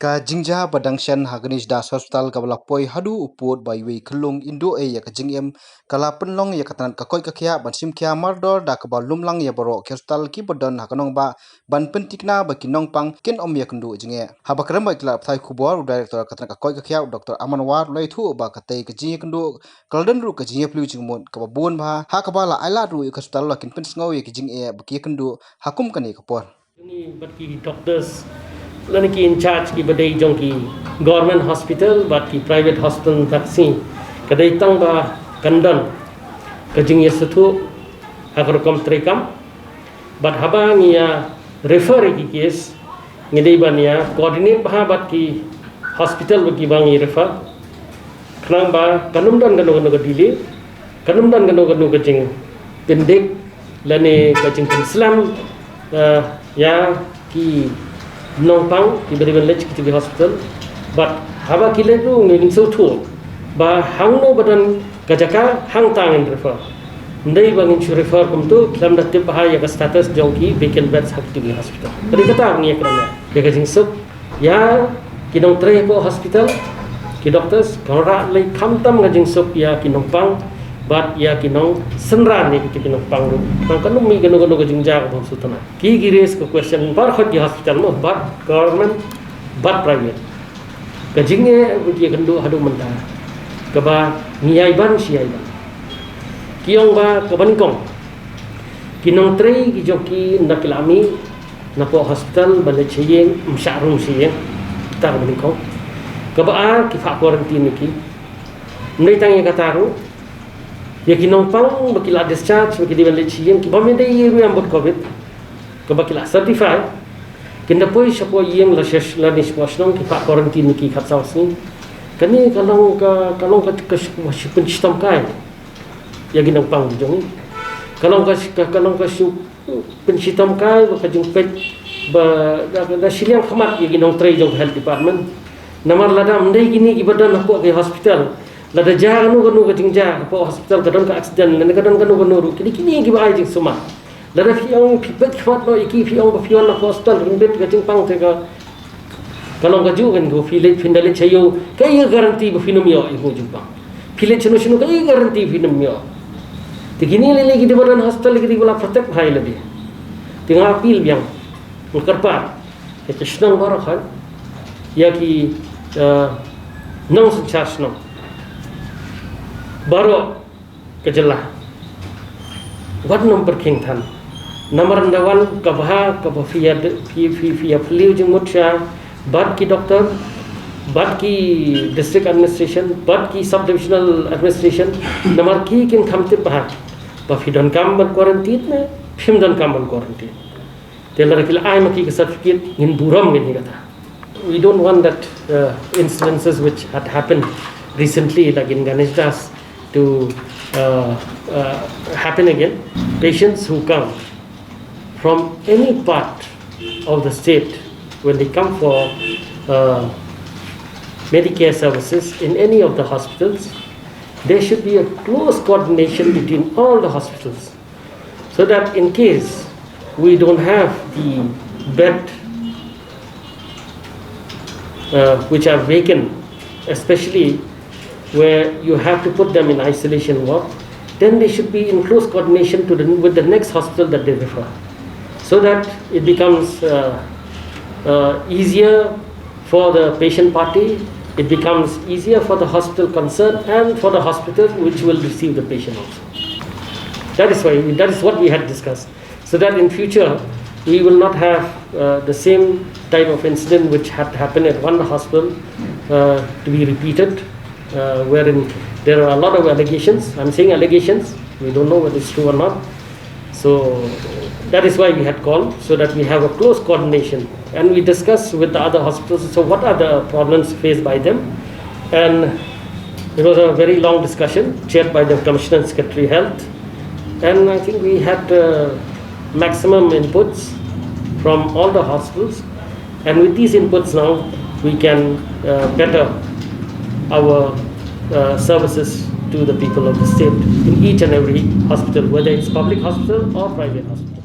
Ka Jingjia Badangshan Ganesh Das Hospital kabalakpoi hadu uput baiwi kelung Indo ya ka jingem kala penlong ya katanan kakoi kakia bansim kia mardor da kabal lumlang ya Baroh hospital ki bodon hakanong ba ban pentikna baki nongpang ken om ya kendu jinge habakram ba klap thai kubor director katanan kakoi kakia Dr. Amanwar loi thu ba katai ka jinge kendu kalden ru ka jinge plu jingmon ka bon ba ha kabala aila ru hospital lakin pensngau ya ki jinge baki kendu hakum kani kapor ini bagi doctors lani ki in charge ki badai jong ki government hospital but ki private hospital vaccine kadai tang ba kandan kajing yesutu agar kom trekam but habang ya refer ki case ngidai ban ya coordinate bah bat ki hospital bagi bangi refer kenang ba kanum dan kanu delay kanum dan kanu kajing pendek lani kajing Islam ya ki nongpang ki beri village ki hospital but haba kile tu ngin so thu ba hangno badan kajaka hang tang in refer ndai bangin chu refer kum tu klam da tip ha ya status jongki vacant beds hak ki hospital tadi kata ni ekran ya kajing so ya ki nong tre po hospital ki doctors kora lai kham tam kajing so ya ki nongpang but ya kinong senran ni kinong pangru tang kanum mi kanu Jingjia ko sutana ki gires ko question bar khot di hospital mo but government but private ka jinge uji kandu hadu menta ka ba niyai ban siai ban kiong ba ka banikong kinong trei ki joki nakilami na po hospital bale chiyeng msharum siyeng tar banikong ka ba ki fa quarantine ki ndai tang ya kataru ya kinongpang bakila discharge bakila lechiyeng ki bamende yeru ambot covid ka bakila certify kinda poi sapo yeng la shesh la nisposnong ki pa quarantine ki khatsaus ni kani kalong ka pensistam kai ya kinongpang jong kalong ka pensistam kai ba kajung pet ba da siliang khamat ya kinong tray jong health department namar lada mendai gini ki badan ko ke hospital lada jah kanu ke Jingjia po hospital kadang ka accident lada kadang kanu ru kini ki bai jing suma lada fiong pipet khwat no iki fiong ba fion na hospital rimbet ka jing pang te ka kalong ka ju kan go file findale chayo kai garanti ba finom yo i ho jumpa file chino kai garanti finom yo te kini le ki de badan hospital ki bola protect bhai lade tinga apil biang karpa ke chnang Baroh khan ya ki nong sachasno Baroh kejelah wat nomor king than nomor ndawan kabha via fliu jeng mutya bad ki doctor bad ki district administration bad ki sub divisional administration nomor ki kin khamte bah ba fidon kam ban quarantine ne phim don kam ban quarantine telar kil ai maki certificate in buram ni kata we don't want that incidences which had happened recently like in Ganesh Das to happen again. Patients who come from any part of the state, when they come for Medicare services in any of the hospitals, there should be a close coordination between all the hospitals, so that in case we don't have the bed which are vacant, especially where you have to put them in isolation ward, then they should be in close coordination with the next hospital that they refer, so that it becomes easier for the patient party, it becomes easier for the hospital concerned and for the hospital which will receive the patient also. That is what we had discussed, so that in future we will not have the same type of incident which had happened at one hospital to be repeated. Wherein there are a lot of allegations. I'm saying allegations. We don't know whether it's true or not. So that is why we had called, so that we have a close coordination. And we discuss with the other hospitals, so what are the problems faced by them. And it was a very long discussion, chaired by the Commissioner and Secretary Health. And I think we had maximum inputs from all the hospitals. And with these inputs now, we can better our services to the people of the state in each and every hospital, whether it's public hospital or private hospital.